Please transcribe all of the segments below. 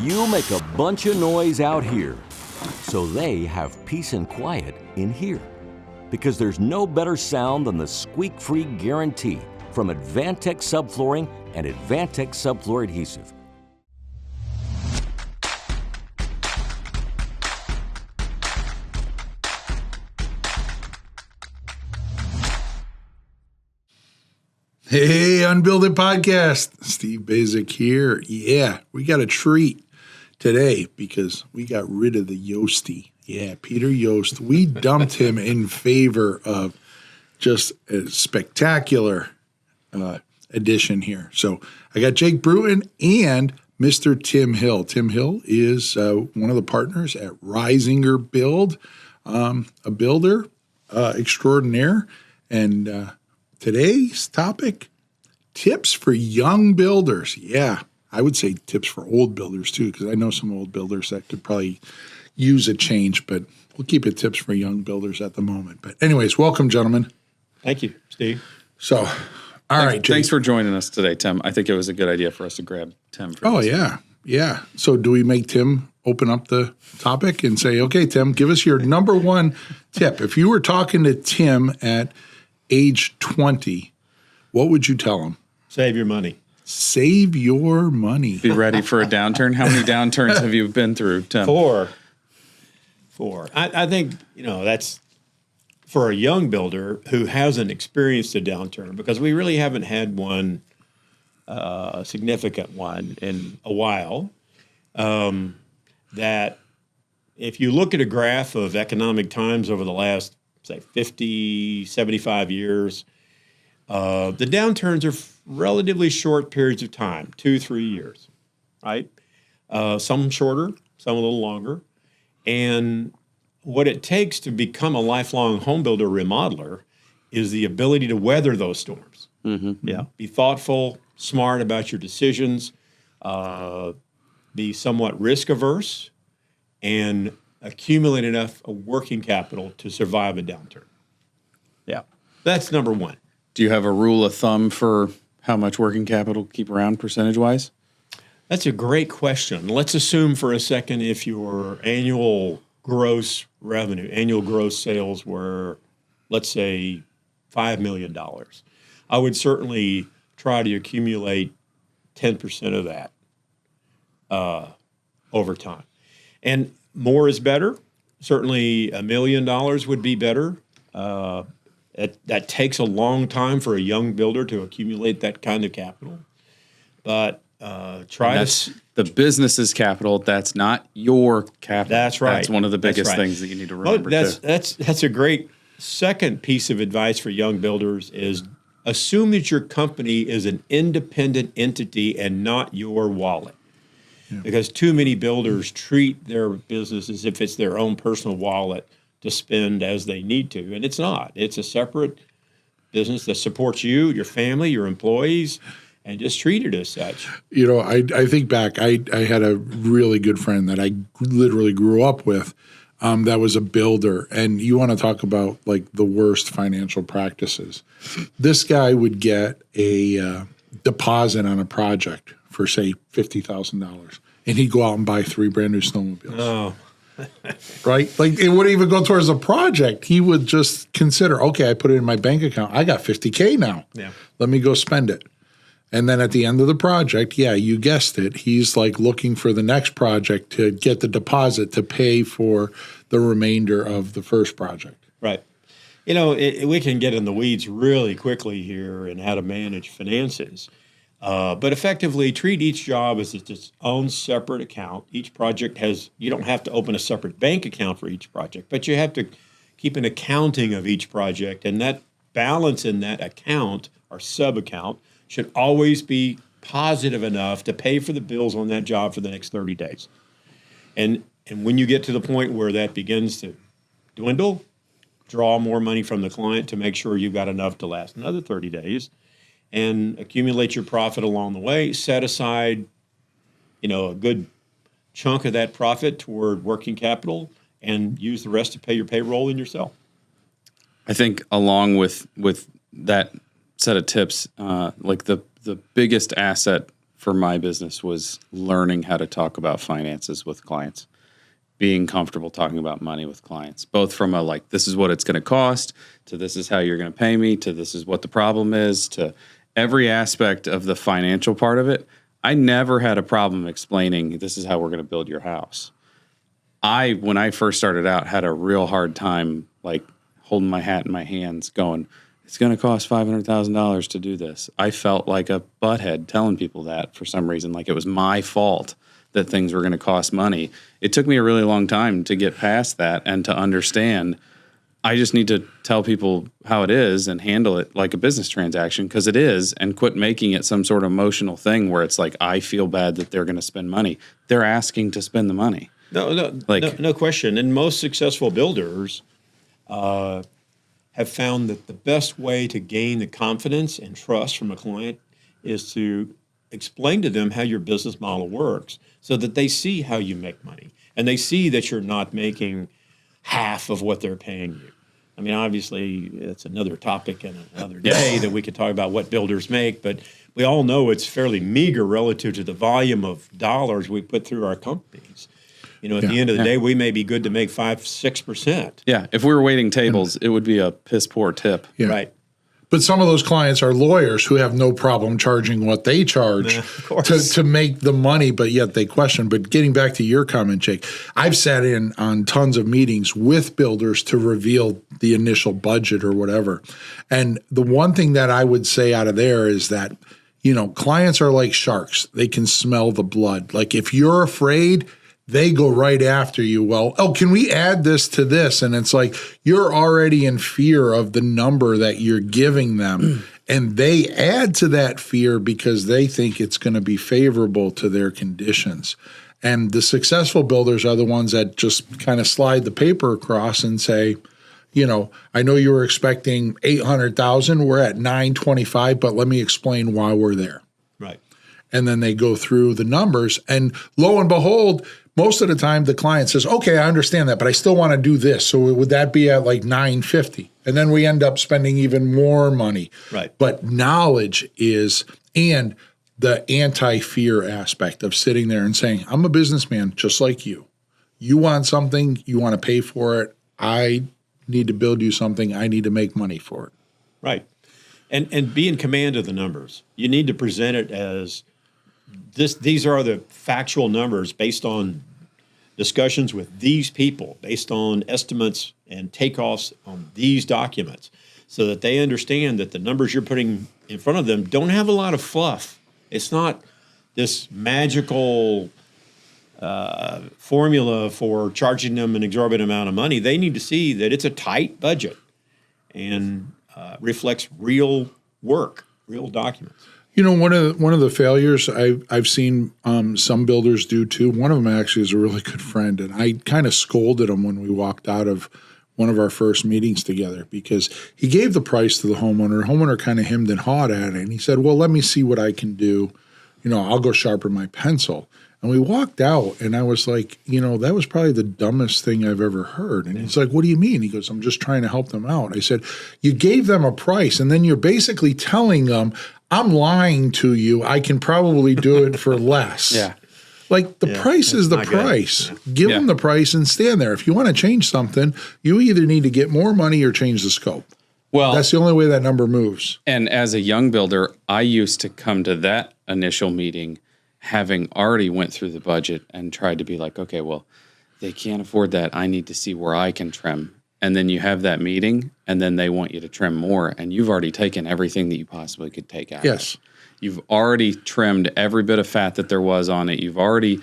You make a bunch of noise out here, so they have peace and quiet in here. Because there's no better sound than the squeak-free guarantee from Advantech Subflooring and Advantech Subfloor Adhesive. Hey, UnBuild It Podcast. Steve Basic here. Yeah, we got a treat today because we got rid of the Yoastie. Yeah, Peter Yost. We dumped him in favor of just a spectacular addition here. So I got Jake Bruton and Mr. Tim Hill. Tim Hill is one of the partners at Risinger Build, a builder extraordinaire. And today's topic, tips for young builders. Yeah, I would say tips for old builders too, because I know some old builders that could probably use a change, but we'll keep it tips for young builders at the moment. But anyways, welcome, gentlemen. Thank you, Steve. So, all right, Jake. Thanks for joining us today, Tim. I think it was a good idea for us to grab Tim. For this. Yeah. So do we make Tim open up the topic and say, okay, Tim, give us your number one tip. If you were talking to Tim at age 20, what would you tell him? Save your money. Save your money. Be ready for a downturn. How many downturns have you been through, Tim? Four. I think, that's for a young builder who hasn't experienced a downturn, because we really haven't had one, a significant one in a while, that if you look at a graph of economic times over the last, say, 50, 75 years, the downturns are relatively short periods of time, 2-3 years, right? Some shorter, some a little longer. And what it takes to become a lifelong home builder remodeler is the ability to weather those storms. Mm-hmm. Yeah. Be thoughtful, smart about your decisions, be somewhat risk averse, and accumulate enough working capital to survive a downturn. Yeah. That's number one. Do you have a rule of thumb for how much working capital to keep around percentage-wise? That's a great question. Let's assume for a second if your annual gross revenue, annual gross sales were, let's say, $5 million. I would certainly try to accumulate 10% of that over time. And more is better. Certainly $1 million would be better. That takes a long time for a young builder to accumulate that kind of capital. But that's the business's capital. That's not your capital. That's right. That's one of the biggest things that you need to remember. That's a great second piece of advice for young builders is assume that your company is an independent entity and not your wallet. Yeah. Because too many builders treat their business as if it's their own personal wallet to spend as they need to, and it's not. It's a separate business that supports you, your family, your employees, and just treat it as such. I think back, I had a really good friend that I literally grew up with that was a builder. And you want to talk about like the worst financial practices. This guy would get a deposit on a project for, say, $50,000. And he'd go out and buy 3 brand new snowmobiles. Oh. Right? Like it wouldn't even go towards a project. He would just consider, okay, I put it in my bank account. I got $50K now. Yeah. Let me go spend it. And then at the end of the project, yeah, you guessed it, he's like looking for the next project to get the deposit to pay for the remainder of the first project. Right. We can get in the weeds really quickly here and how to manage finances. But effectively, treat each job as its own separate account. Each project you don't have to open a separate bank account for each project, but you have to keep an accounting of each project. And that balance in that account or sub-account should always be positive enough to pay for the bills on that job for the next 30 days. And when you get to the point where that begins to dwindle, draw more money from the client to make sure you've got enough to last another 30 days, and accumulate your profit along the way. Set aside, a good chunk of that profit toward working capital and use the rest to pay your payroll and yourself. I think along with that set of tips, like the biggest asset for my business was learning how to talk about finances with clients, being comfortable talking about money with clients, both from a like, this is what it's going to cost, to this is how you're going to pay me, to this is what the problem is, to every aspect of the financial part of it. I never had a problem explaining this is how we're going to build your house. When I first started out, had a real hard time like holding my hat in my hands going, it's going to cost $500,000 to do this. I felt like a butthead telling people that for some reason, like it was my fault that things were going to cost money. It took me a really long time to get past that and to understand I just need to tell people how it is and handle it like a business transaction, because it is, and quit making it some sort of emotional thing where it's like, I feel bad that they're going to spend money. They're asking to spend the money. No question. And most successful builders have found that the best way to gain the confidence and trust from a client is to explain to them how your business model works so that they see how you make money and they see that you're not making half of what they're paying you. I mean, obviously, it's another topic and another day that we could talk about what builders make, but we all know it's fairly meager relative to the volume of dollars we put through our companies. You know, at the end of the day, we may be good to make 5-6%. Yeah, if we were waiting tables, it would be a piss poor tip. Yeah. Right. But some of those clients are lawyers who have no problem charging what they charge to make the money, but yet they question. But getting back to your comment, Jake, I've sat in on tons of meetings with builders to reveal the initial budget or whatever. And the one thing that I would say out of there is that, you know, clients are like sharks. They can smell the blood. Like if you're afraid, they go right after you. Well, oh, can we add this to this? And it's like you're already in fear of the number that you're giving them. And they add to that fear because they think it's going to be favorable to their conditions. And the successful builders are the ones that just kind of slide the paper across and say, you know, I know you were expecting 800,000. We're at 925, but let me explain why we're there. Right. And then they go through the numbers, and lo and behold, most of the time the client says, okay, I understand that, but I still want to do this. So would that be at like 950? And then we end up spending even more money. Right. But knowledge is, and the anti-fear aspect of sitting there and saying, I'm a businessman just like you. You want something, you want to pay for it. I need to build you something. I need to make money for it. Right. And be in command of the numbers. You need to present it as these are the factual numbers based on discussions with these people, based on estimates and takeoffs on these documents, so that they understand that the numbers you're putting in front of them don't have a lot of fluff. It's not this magical formula for charging them an exorbitant amount of money. They need to see that it's a tight budget and reflects real work, real documents. You know, one of the failures I've seen some builders do too. One of them actually is a really good friend, and I kind of scolded him when we walked out of one of our first meetings together because he gave the price to the homeowner. The homeowner kind of hemmed and hawed at it, and he said, "Well, let me see what I can do. You know, I'll go sharpen my pencil." And we walked out, and I was like, you know, that was probably the dumbest thing I've ever heard. And he's like, what do you mean? He goes, I'm just trying to help them out. I said, you gave them a price, and then you're basically telling them, I'm lying to you. I can probably do it for less. Yeah. Like the price is the price. Give them the price and stand there. If you want to change something, you either need to get more money or change the scope. Well, that's the only way that number moves. And as a young builder, I used to come to that initial meeting having already went through the budget and tried to be like, okay, well, they can't afford that. I need to see where I can trim. And then you have that meeting, and then they want you to trim more, and you've already taken everything that you possibly could take out. Yes. You've already trimmed every bit of fat that there was on it. You've already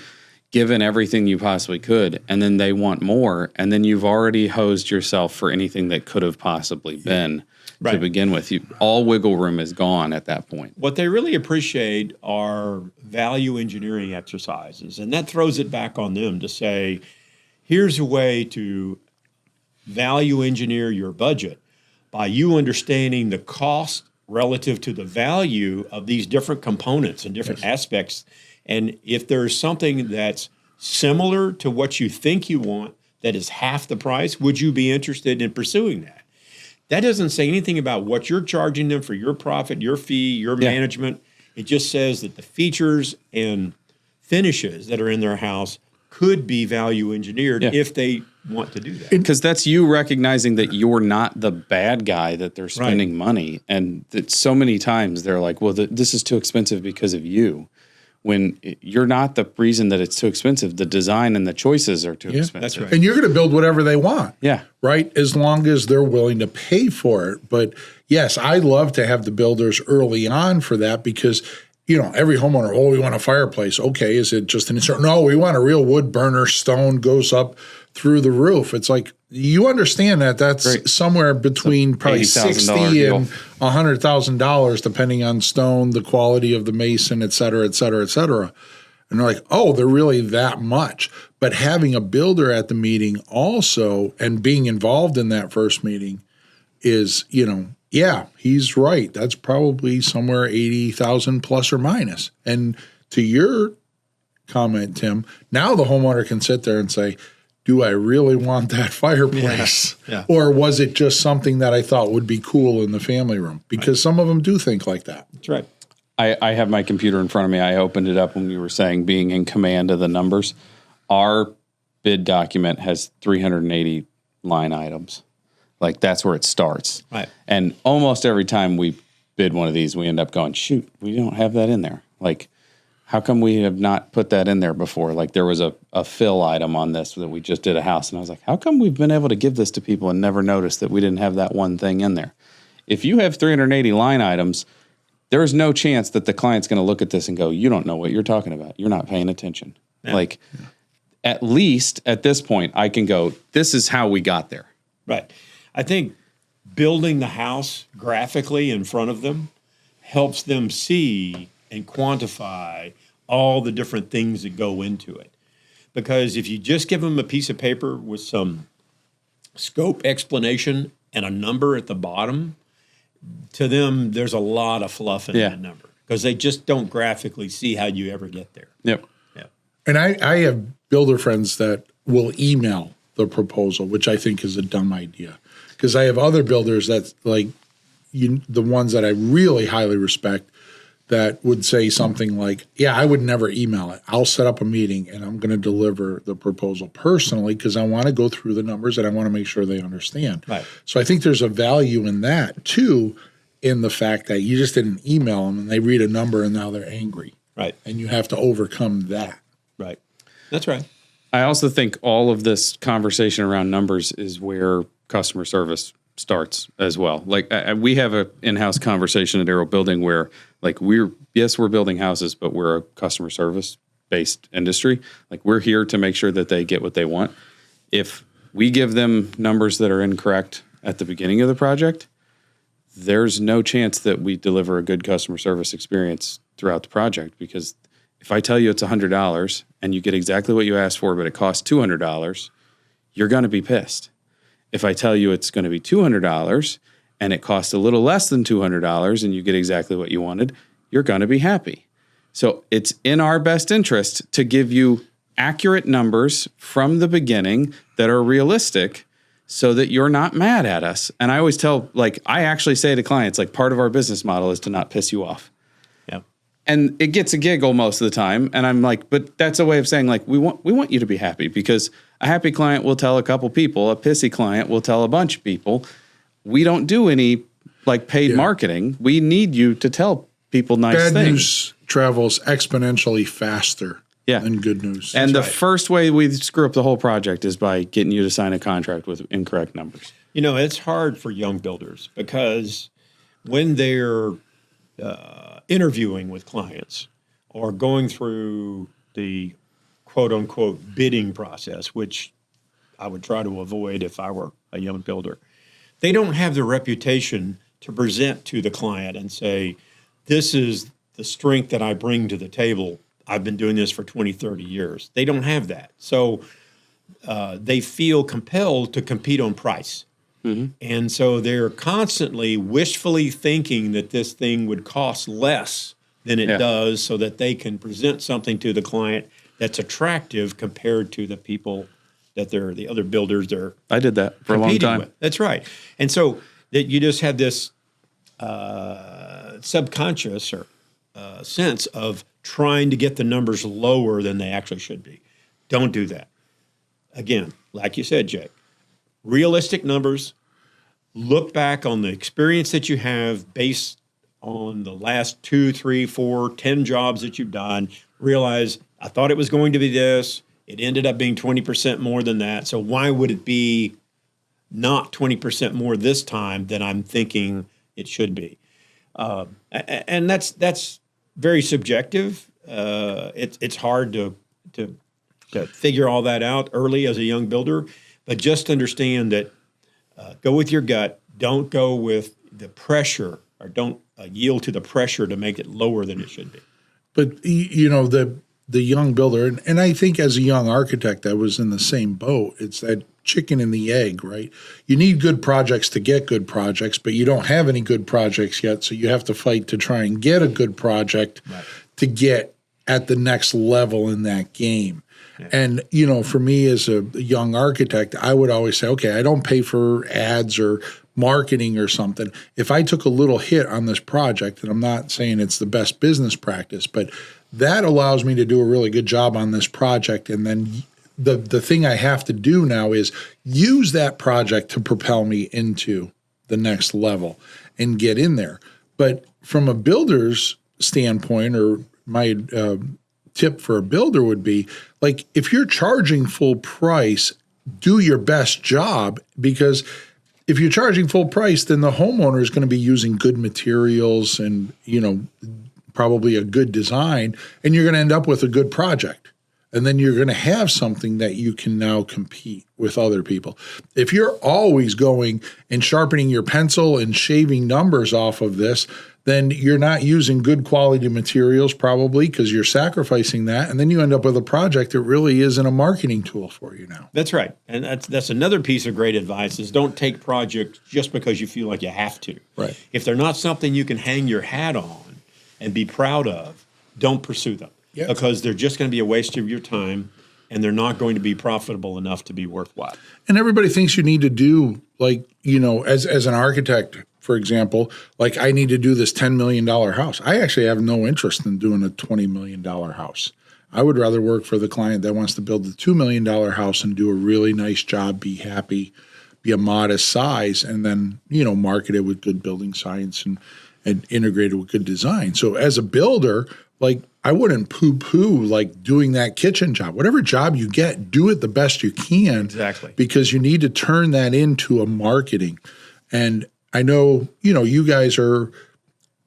given everything you possibly could, and then they want more, and then you've already hosed yourself for anything that could have possibly been to begin with. All wiggle room is gone at that point. What they really appreciate are value engineering exercises, and that throws it back on them to say, here's a way to value engineer your budget by you understanding the cost relative to the value of these different components and different aspects. And if there's something that's similar to what you think you want that is half the price, would you be interested in pursuing that? That doesn't say anything about what you're charging them for your profit, your fee, your management. It just says that the features and finishes that are in their house could be value engineered if they want to do that. Because that's you recognizing that you're not the bad guy, that they're spending money. And that so many times they're like, well, this is too expensive because of you. When you're not the reason that it's too expensive. The design and the choices are too expensive. That's right. And you're going to build whatever they want. Yeah. Right? As long as they're willing to pay for it. But yes, I love to have the builders early on for that because, every homeowner, we want a fireplace. Okay, is it just an insert? No, we want a real wood burner, stone goes up through the roof. It's like, you understand that's somewhere between probably $60,000 and $100,000, depending on stone, the quality of the mason, et cetera, et cetera, et cetera. And they're like, oh, they're really that much. But having a builder at the meeting also and being involved in that first meeting is, yeah, he's right. That's probably somewhere 80,000 plus or minus. And to your comment, Tim, now the homeowner can sit there and say, do I really want that fireplace? Yeah. Or was it just something that I thought would be cool in the family room? Because some of them do think like that. That's right. I have my computer in front of me. I opened it up when you were saying being in command of the numbers. Our bid document has 380 line items. Like that's where it starts. Right. And almost every time we bid one of these, we end up going, shoot, we don't have that in there. Like, how come we have not put that in there before? Like there was a fill item on this that we just did a house. And I was like, how come we've been able to give this to people and never noticed that we didn't have that one thing in there? If you have 380 line items, there is no chance that the client's going to look at this and go, you don't know what you're talking about. You're not paying attention. Yeah. At least at this point, I can go, this is how we got there. Right. I think building the house graphically in front of them helps them see and quantify all the different things that go into it. Because if you just give them a piece of paper with some scope explanation and a number at the bottom, to them, there's a lot of fluff in that number because they just don't graphically see how you ever get there. Yep. And I have builder friends that will email the proposal, which I think is a dumb idea. Because I have other builders that, the ones that I really highly respect, that would say something like, yeah, I would never email it. I'll set up a meeting and I'm going to deliver the proposal personally because I want to go through the numbers and I want to make sure they understand. Right. So I think there's a value in that, too, in the fact that you just didn't email them and they read a number and now they're angry. Right. And you have to overcome that. Right. That's right. I also think all of this conversation around numbers is where customer service starts as well. We have an in-house conversation at Arrow Building where we're building houses, but we're a customer service based industry. We're here to make sure that they get what they want. If we give them numbers that are incorrect at the beginning of the project, there's no chance that we deliver a good customer service experience throughout the project, because if I tell you it's $100 and you get exactly what you asked for, but it costs $200, you're going to be pissed. If I tell you it's going to be $200 and it costs a little less than $200 and you get exactly what you wanted, you're going to be happy. So it's in our best interest to give you accurate numbers from the beginning that are realistic so that you're not mad at us. And I always tell, I actually say to clients, part of our business model is to not piss you off. Yeah. And it gets a giggle most of the time. And I'm like, but that's a way of saying, we want you to be happy, because a happy client will tell a couple people, a pissy client will tell a bunch of people. We don't do any paid marketing. We need you to tell people nice things. Bad news travels exponentially faster than good news. And the first way we screw up the whole project is by getting you to sign a contract with incorrect numbers. It's hard for young builders because when they're interviewing with clients or going through the quote unquote bidding process, which I would try to avoid if I were a young builder, they don't have the reputation to present to the client and say, this is the strength that I bring to the table. I've been doing this for 20, 30 years. They don't have that. So they feel compelled to compete on price. Mm-hmm. And so they're constantly wishfully thinking that this thing would cost less than it does so that they can present something to the client that's attractive compared to the people that they're the other builders they're I did that for a long time. With. That's right. And so that you just have this subconscious or sense of trying to get the numbers lower than they actually should be. Don't do that. Again, like you said, Jake, realistic numbers. Look back on the experience that you have based on the last 2, 3, 4, 10 jobs that you've done. Realize, I thought it was going to be this. It ended up being 20% more than that. So why would it be not 20% more this time than I'm thinking it should be? And that's very subjective. It's hard to figure all that out early as a young builder. But just understand that go with your gut. Don't go with the pressure, or don't yield to the pressure to make it lower than it should be. But the young builder, and I think as a young architect, I was in the same boat. It's that chicken and the egg, right? You need good projects to get good projects, but you don't have any good projects yet, so you have to fight to try and get a good project to get at the next level in that game. Yeah. And, for me as a young architect, I would always say, okay, I don't pay for ads or marketing or something. If I took a little hit on this project, and I'm not saying it's the best business practice, but that allows me to do a really good job on this project. And then the thing I have to do now is use that project to propel me into the next level and get in there. But from a builder's standpoint, or my tip for a builder would be, like, if you're charging full price, do your best job, because if you're charging full price, then the homeowner is going to be using good materials and, probably a good design, and you're going to end up with a good project. And then you're going to have something that you can now compete with other people. If you're always going and sharpening your pencil and shaving numbers off of this, then you're not using good quality materials probably, because you're sacrificing that. And then you end up with a project that really isn't a marketing tool for you now. That's right. And that's another piece of great advice, is don't take projects just because you feel like you have to. Right. If they're not something you can hang your hat on and be proud of, don't pursue them. Yep. Because they're just going to be a waste of your time, and they're not going to be profitable enough to be worthwhile. And everybody thinks you need to do, like, as an architect, for example, like, I need to do this $10 million house. I actually have no interest in doing a $20 million house. I would rather work for the client that wants to build a $2 million house and do a really nice job, be happy, be a modest size, and then, market it with good building science and integrate it with good design. So as a builder, like, I wouldn't poo-poo, like, doing that kitchen job. Whatever job you get, do it the best you can. Exactly. Because you need to turn that into a marketing. And I know, you guys are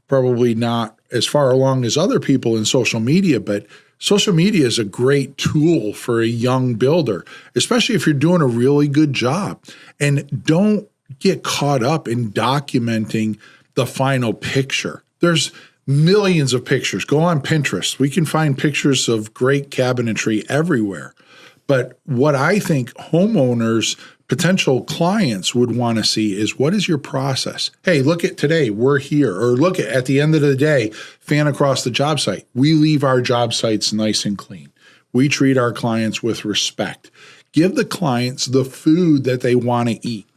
probably not as far along as other people in social media, but social media is a great tool for a young builder, especially if you're doing a really good job. And don't get caught up in documenting the final picture. There's millions of pictures. Go on Pinterest. We can find pictures of great cabinetry everywhere. But what I think homeowners, potential clients would want to see is, what is your process? Hey, look at today, we're here. Or look at the end of the day, fan across the job site. We leave our job sites nice and clean. We treat our clients with respect. Give the clients the food that they want to eat.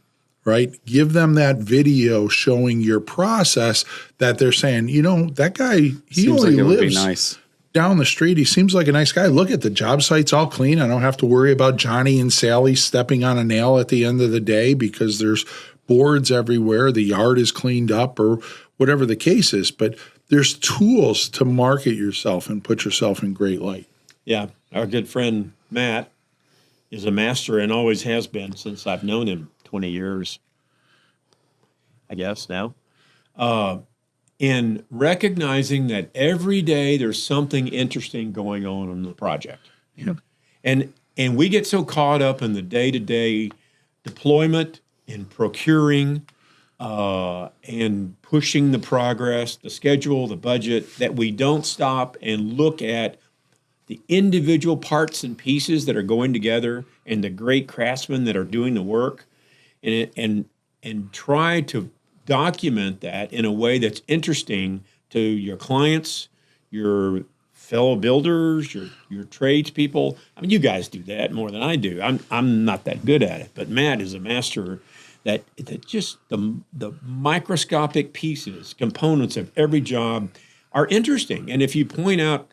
Right? Give them that video showing your process that they're saying, that guy, he Seems only like it would be lives nice. down the street. He seems like a nice guy. Look at the job site's all clean. I don't have to worry about Johnny and Sally stepping on a nail at the end of the day because there's boards everywhere. The yard is cleaned up, or whatever the case is. But there's tools to market yourself and put yourself in great light. Yeah. Our good friend Matt is a master, and always has been since I've known him. 20 years, I guess now, in recognizing that every day there's something interesting going on the project. Yeah. And we get so caught up in the day-to-day deployment and procuring and pushing the progress, the schedule, the budget, that we don't stop and look at the individual parts and pieces that are going together and the great craftsmen that are doing the work. And try to document that in a way that's interesting to your clients, your fellow builders, your tradespeople. I mean, you guys do that more than I do. I'm not that good at it, but Matt is a master that just the microscopic pieces, components of every job are interesting. And if you point out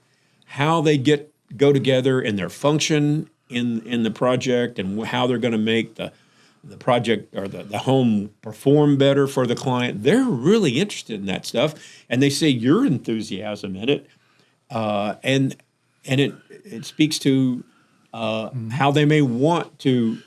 how they go together and their function in the project and how they're going to make the project or the home perform better for the client, they're really interested in that stuff. And they say your enthusiasm in it, and it speaks to how they may want to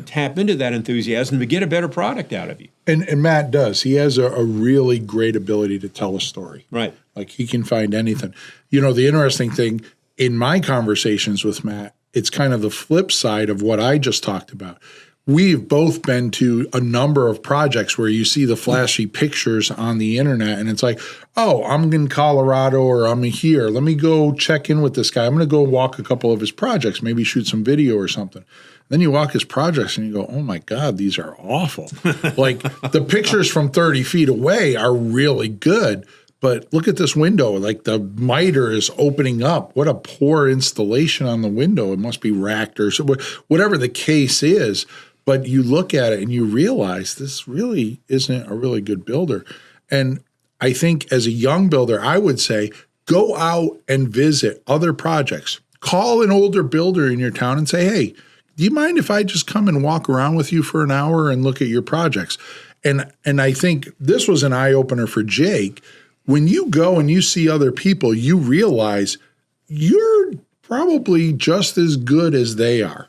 tap into that enthusiasm to get a better product out of you. And Matt does. He has a really great ability to tell a story. Right. Like he can find anything. You know, the interesting thing in my conversations with Matt, it's kind of the flip side of what I just talked about. We've both been to a number of projects where you see the flashy pictures on the internet and it's like, oh, I'm in Colorado or I'm here. Let me go check in with this guy. I'm going to go walk a couple of his projects, maybe shoot some video or something. Then you walk his projects and you go, oh my God, these are awful. Like the pictures from 30 feet away are really good. But look at this window, like the miter is opening up. What a poor installation on the window. It must be racked or so, whatever the case is. But you look at it and you realize this really isn't a really good builder. And I think as a young builder, I would say go out and visit other projects. Call an older builder in your town and say, hey, do you mind if I just come and walk around with you for an hour and look at your projects? And I think this was an eye-opener for Jake. When you go and you see other people, you realize you're probably just as good as they are.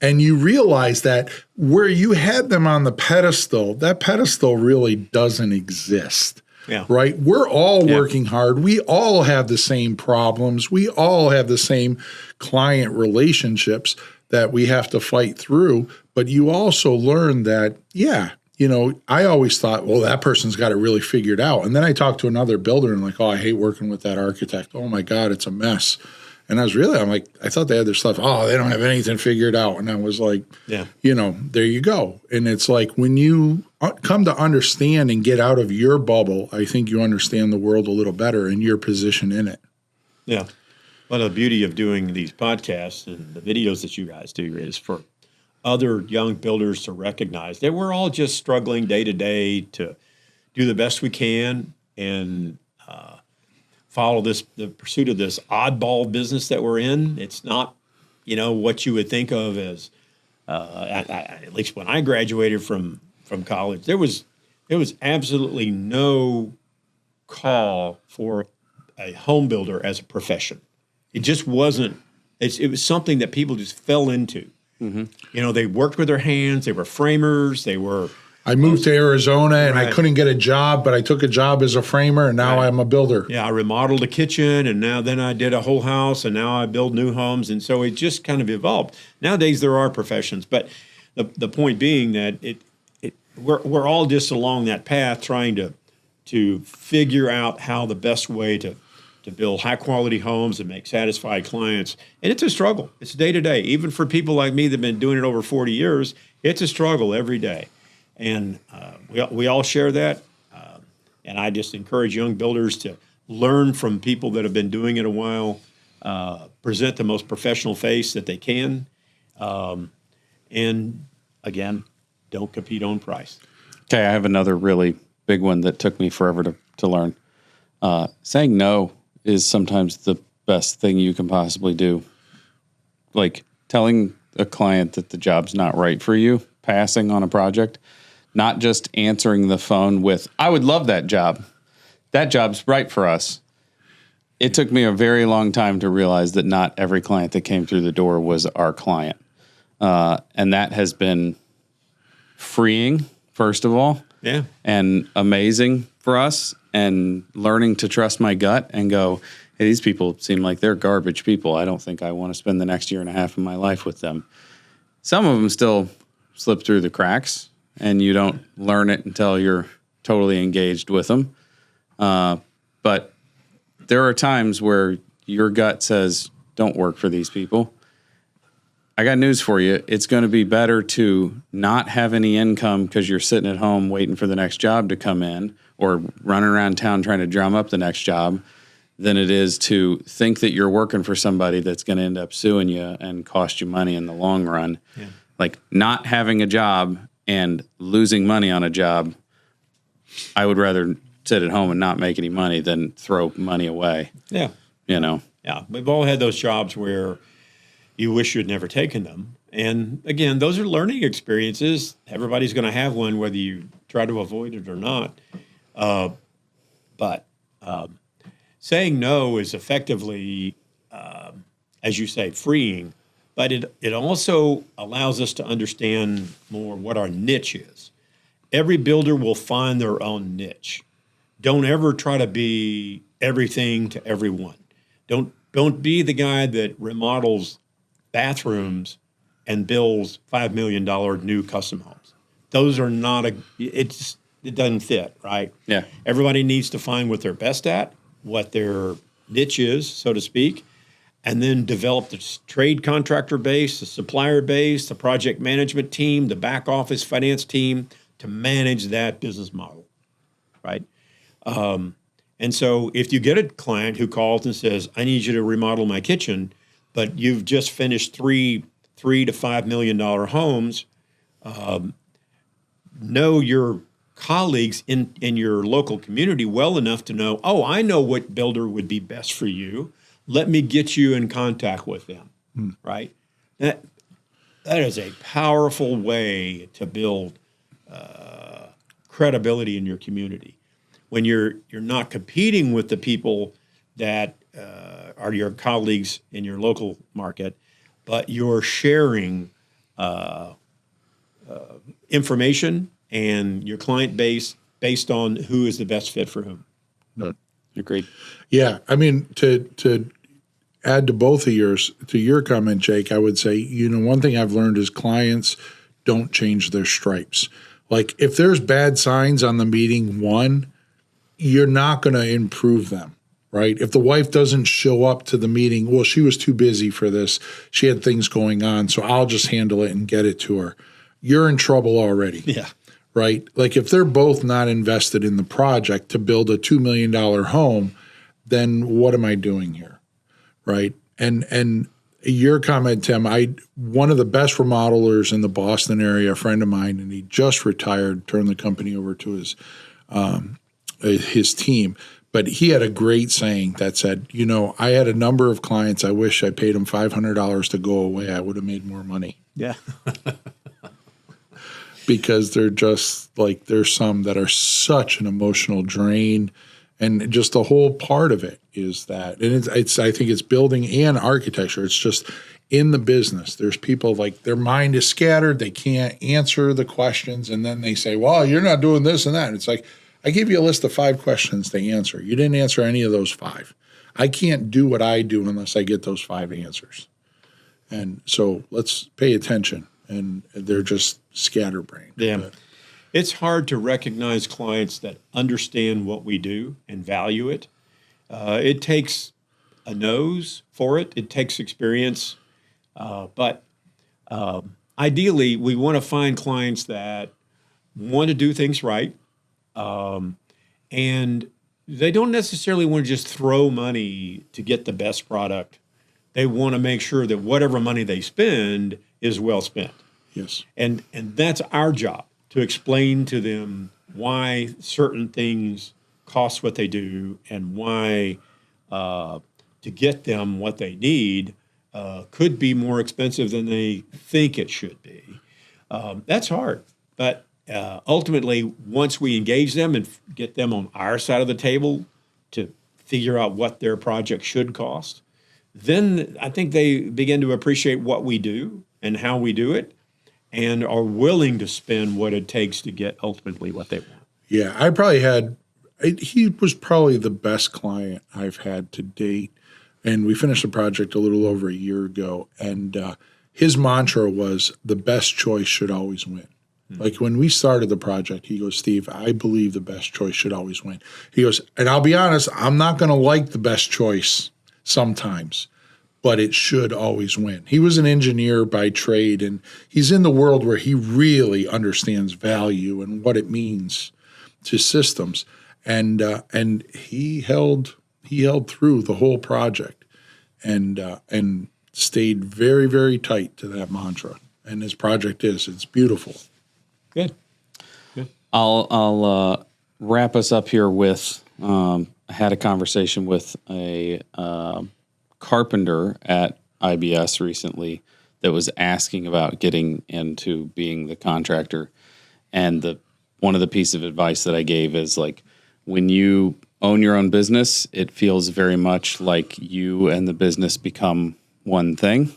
And you realize that where you had them on the pedestal, that pedestal really doesn't exist. Yeah. Right? We're all working hard. We all have the same problems. We all have the same client relationships that we have to fight through. But you also learn that, you know, I always thought, well, that person's got it really figured out. And then I talked to another builder and like, oh, I hate working with that architect. Oh my God, it's a mess. And I'm like, I thought they had their stuff. Oh, they don't have anything figured out. And I was like, you know, there you go. And it's like when you come to understand and get out of your bubble, I think you understand the world a little better and your position in it. Yeah. Well, the beauty of doing these podcasts and the videos that you guys do is for other young builders to recognize that we're all just struggling day to day to do the best we can and follow the pursuit of this oddball business that we're in. It's not, you know, what you would think of as, at least when I graduated from college, there was absolutely no call for a home builder as a profession. It just wasn't. It was something that people just fell into. Mm-hmm. You know, they worked with their hands. They were framers. I moved to Arizona and I couldn't get a job, but I took a job as a framer and now I'm a builder. Yeah, I remodeled a kitchen and then I did a whole house and now I build new homes. And so it just kind of evolved. Nowadays there are professions, but the point being that we're all just along that path trying to figure out how the best way to build high quality homes and make satisfied clients. And it's a struggle. It's day to day. Even for people like me that have been doing it over 40 years, it's a struggle every day. And we all share that. And I just encourage young builders to learn from people that have been doing it a while, present the most professional face that they can. And again, don't compete on price. Okay, I have another really big one that took me forever to learn. Saying no is sometimes the best thing you can possibly do. Like telling a client that the job's not right for you, passing on a project, not just answering the phone with, I would love that job. That job's right for us. It took me a very long time to realize that not every client that came through the door was our client. And that has been freeing, first of all. Yeah. And amazing for us, and learning to trust my gut and go, hey, these people seem like they're garbage people. I don't think I want to spend the next year and a half of my life with them. Some of them still slip through the cracks, and you don't learn it until you're totally engaged with them. But there are times where your gut says, don't work for these people. I got news for you. It's going to be better to not have any income because you're sitting at home waiting for the next job to come in or running around town trying to drum up the next job than it is to think that you're working for somebody that's going to end up suing you and cost you money in the long run. Yeah. Like not having a job and losing money on a job, I would rather sit at home and not make any money than throw money away. Yeah. You know. Yeah. We've all had those jobs where you wish you'd never taken them. And again, those are learning experiences. Everybody's going to have one, whether you try to avoid it or not. But saying no is effectively, as you say, freeing. But it also allows us to understand more what our niche is. Every builder will find their own niche. Don't ever try to be everything to everyone. Don't be the guy that remodels bathrooms and builds $5 million new custom homes. Those are not it doesn't fit, right? Yeah. Everybody needs to find what they're best at, what their niche is, so to speak, and then develop the trade contractor base, the supplier base, the project management team, the back office finance team to manage that business model, right? And so if you get a client who calls and says, I need you to remodel my kitchen, but you've just finished $3 to $5 million homes, know your colleagues in your local community well enough to know, oh, I know what builder would be best for you. Let me get you in contact with them, right? That is a powerful way to build credibility in your community. When you're not competing with the people that are your colleagues in your local market, but you're sharing information and your client base based on who is the best fit for whom. Agreed. Yeah, I mean, to add to both of yours, to your comment, Jake, I would say, one thing I've learned is clients don't change their stripes. Like if there's bad signs on the meeting one, you're not going to improve them, right? If the wife doesn't show up to the meeting, well, she was too busy for this. She had things going on, so I'll just handle it and get it to her. You're in trouble already. Yeah. Right? Like if they're both not invested in the project to build a $2 million home, then what am I doing here? Right? And your comment, Tim, one of the best remodelers in the Boston area, a friend of mine, and he just retired, turned the company over to his team. But he had a great saying that said, I had a number of clients, I wish I paid them $500 to go away. I would have made more money. Yeah. Because they're just like, there's some that are such an emotional drain. And just the whole part of it is that, and I think it's building and architecture. It's just in the business. There's people like their mind is scattered. They can't answer the questions. And then they say, well, you're not doing this and that. And it's like, I gave you a list of 5 questions to answer. You didn't answer any of those 5. I can't do what I do unless I get those 5 answers. And so let's pay attention. And they're just scatterbrained. Yeah. But It's hard to recognize clients that understand what we do and value it. It takes a nose for it. It takes experience. But ideally, we want to find clients that want to do things right. And they don't necessarily want to just throw money to get the best product. They want to make sure that whatever money they spend is well spent. yes. And that's our job, to explain to them why certain things cost what they do and why to get them what they need could be more expensive than they think it should be. That's hard. But ultimately, once we engage them and get them on our side of the table to figure out what their project should cost, then I think they begin to appreciate what we do and how we do it, and are willing to spend what it takes to get ultimately what they want. Yeah, he was probably the best client I've had to date. And we finished the project a little over a year ago. And his mantra was the best choice should always win. Like when we started the project, he goes, Steve, I believe the best choice should always win. He goes, and I'll be honest, I'm not going to like the best choice sometimes, but it should always win. He was an engineer by trade, and he's in the world where he really understands value and what it means to systems. And he held through the whole project and stayed very, very tight to that mantra. And his project it's beautiful. Good. I'll wrap us up here with, I had a conversation with a carpenter at IBS recently that was asking about getting into being the contractor. And one of the pieces of advice that I gave is like, when you own your own business, it feels very much like you and the business become one thing.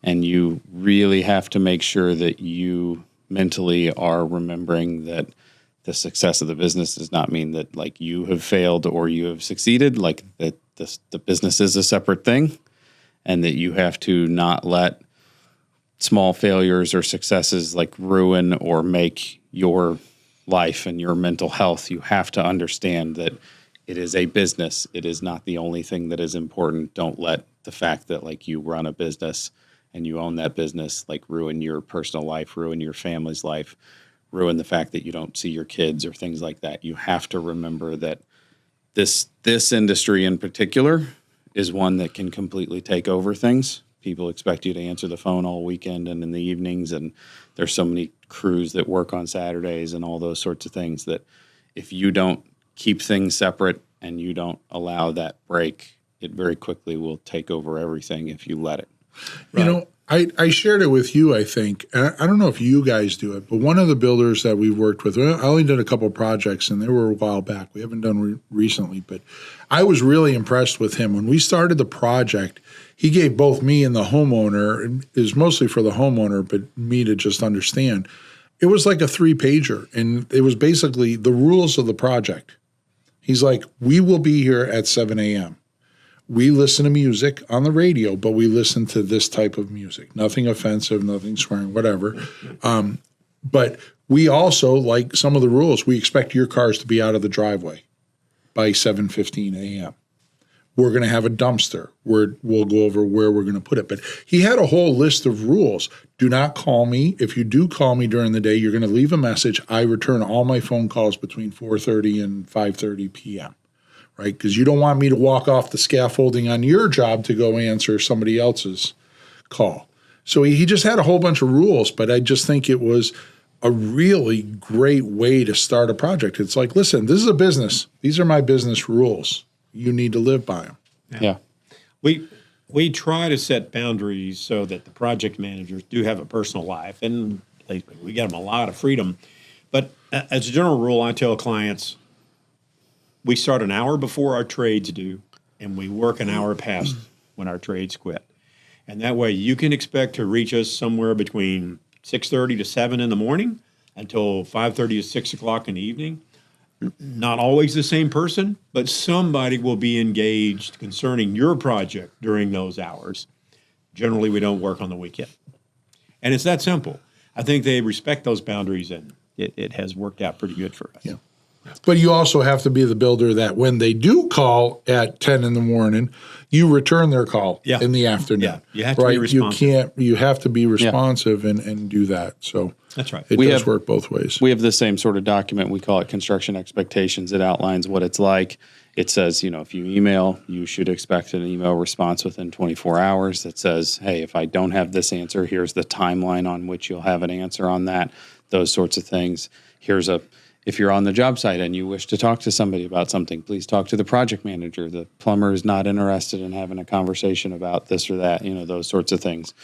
And you really have to make sure that you mentally are remembering that the success of the business does not mean that like you have failed or you have succeeded, like that the business is a separate thing, and that you have to not let small failures or successes like ruin or make your life and your mental health. You have to understand that it is a business. It is not the only thing that is important. Don't let the fact that like you run a business and you own that business like ruin your personal life, ruin your family's life, ruin the fact that you don't see your kids or things like that. You have to remember that this industry in particular is one that can completely take over things. People expect you to answer the phone all weekend and in the evenings, and there's so many crews that work on Saturdays and all those sorts of things that if you don't keep things separate and you don't allow that break, it very quickly will take over everything if you let it. You know, I shared it with you, I think. I don't know if you guys do it, but one of the builders that we've worked with, I only did a couple of projects, and they were a while back. We haven't done recently, but I was really impressed with him. When we started the project, he gave both me and the homeowner, and it was mostly for the homeowner, but me to just understand. It was like a 3-pager, and it was basically the rules of the project. He's like, we will be here at 7 a.m. We listen to music on the radio, but we listen to this type of music. Nothing offensive, nothing swearing, whatever. But we also, like some of the rules, we expect your cars to be out of the driveway by 7:15 a.m. We're going to have a dumpster where we'll go over where we're going to put it. But he had a whole list of rules. Do not call me. If you do call me during the day, you're going to leave a message. I return all my phone calls between 4:30 and 5:30 p.m., right? Because you don't want me to walk off the scaffolding on your job to go answer somebody else's call. So he just had a whole bunch of rules, but I just think it was a really great way to start a project. It's like, listen, this is a business. These are my business rules. You need to live by them. Yeah. We try to set boundaries so that the project managers do have a personal life, and we get them a lot of freedom. But as a general rule, I tell clients, we start an hour before our trades do, and we work an hour past when our trades quit. And that way you can expect to reach us somewhere between 6:30 to 7 in the morning until 5:30 to 6 o'clock in the evening. Not always the same person, but somebody will be engaged concerning your project during those hours. Generally, we don't work on the weekend. And it's that simple. I think they respect those boundaries, and it has worked out pretty good for us. Yeah. But you also have to be the builder that when they do call at 10 in the morning, you return their call in the afternoon. Yeah, you have to be responsive. You have to be responsive and do that. So that's right. It does work both ways. We have the same sort of document. We call it construction expectations. It outlines what it's like. It says, if you email, you should expect an email response within 24 hours that says, hey, if I don't have this answer, here's the timeline on which you'll have an answer on that, those sorts of things. If you're on the job site and you wish to talk to somebody about something, please talk to the project manager. The plumber is not interested in having a conversation about this or that, those sorts of things.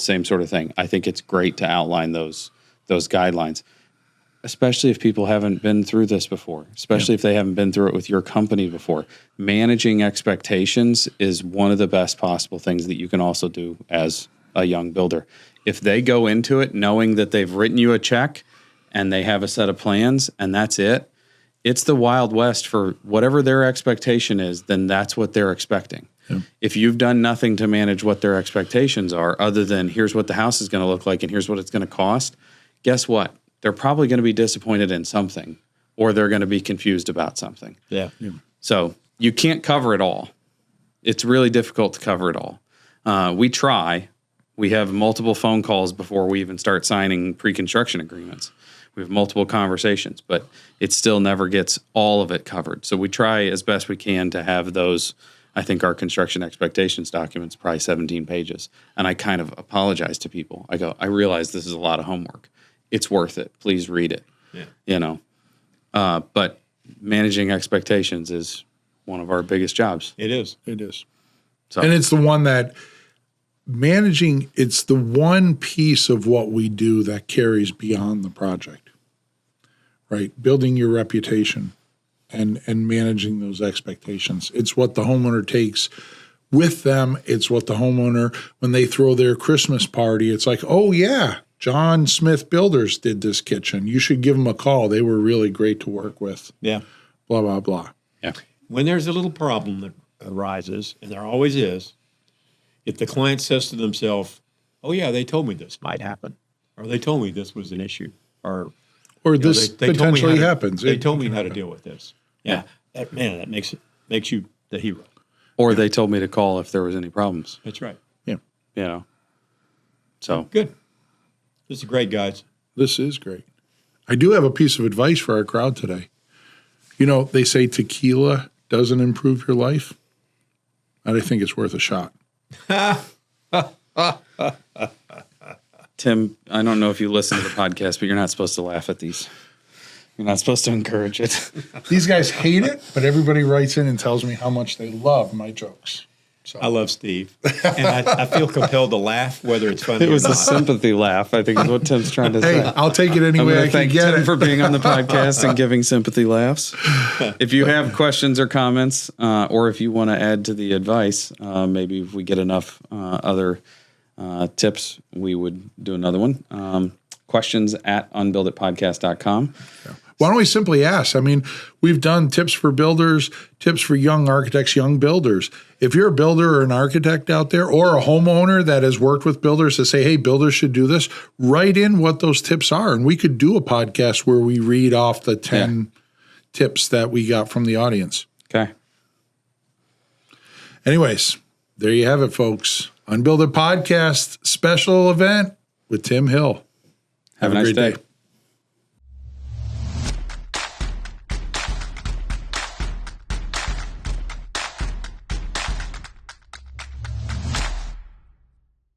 Same sort of thing. I think it's great to outline those guidelines, especially if people haven't been through this before, especially if they haven't been through it with your company before. Managing expectations is one of the best possible things that you can also do as a young builder. If they go into it knowing that they've written you a check and they have a set of plans, and that's it. It's the Wild West for whatever their expectation is, then that's what they're expecting. Yeah. If you've done nothing to manage what their expectations are, other than here's what the house is going to look like and here's what it's going to cost, guess what? They're probably going to be disappointed in something, or they're going to be confused about something. Yeah. So you can't cover it all. It's really difficult to cover it all. We try. We have multiple phone calls before we even start signing pre-construction agreements. We have multiple conversations, but it still never gets all of it covered. So we try as best we can to have those. I think our construction expectations document's probably 17 pages. And I kind of apologize to people. I go, I realize this is a lot of homework. It's worth it. Please read it. Yeah. But managing expectations is one of our biggest jobs. It is. It is. So, And it's the one that it's the one piece of what we do that carries beyond the project, right? Building your reputation and managing those expectations. It's what the homeowner takes with them. It's what the homeowner, when they throw their Christmas party, it's like, oh yeah, John Smith Builders did this kitchen. You should give them a call. They were really great to work with. Yeah. Blah, blah, blah. yeah. When there's a little problem that arises, and there always is, if the client says to themselves, oh yeah, they told me this might happen, or they told me this was an issue, or This they told me potentially how to- happens. They It told me can how to happen. deal with this. Yeah. That makes you the hero. Or they told me to call if there was any problems, That's right. Yeah, you know. So, Good. This is great, guys. this is great. I do have a piece of advice for our crowd today. You know, they say tequila doesn't improve your life. And I think it's worth a shot. Tim, I don't know if you listen to the podcast, but you're not supposed to laugh at these. You're not supposed to encourage it. These guys hate it, but everybody writes in and tells me how much they love my jokes. So I love Steve, and I feel compelled to laugh, whether it's funny It was or a not. sympathy laugh, I think is what Tim's trying to say. hey, I'll take it any I'm way going I to can thank get Tim it. for being on the podcast and giving sympathy laughs. If you have questions or comments, or if you want to add to the advice, maybe if we get enough other tips, we would do another one. Questions at unbuilditpodcast.com. Why don't we simply ask? I mean, we've done tips for builders, tips for young architects, young builders. If you're a builder or an architect out there, or a homeowner that has worked with builders to say, hey, builders should do this, write in what those tips are. And we could do a podcast where we read off the 10 tips that we got from the audience. Okay. Anyways, there you have it, folks. Unbuild It Podcast special event with Tim Hill. Have a nice great day.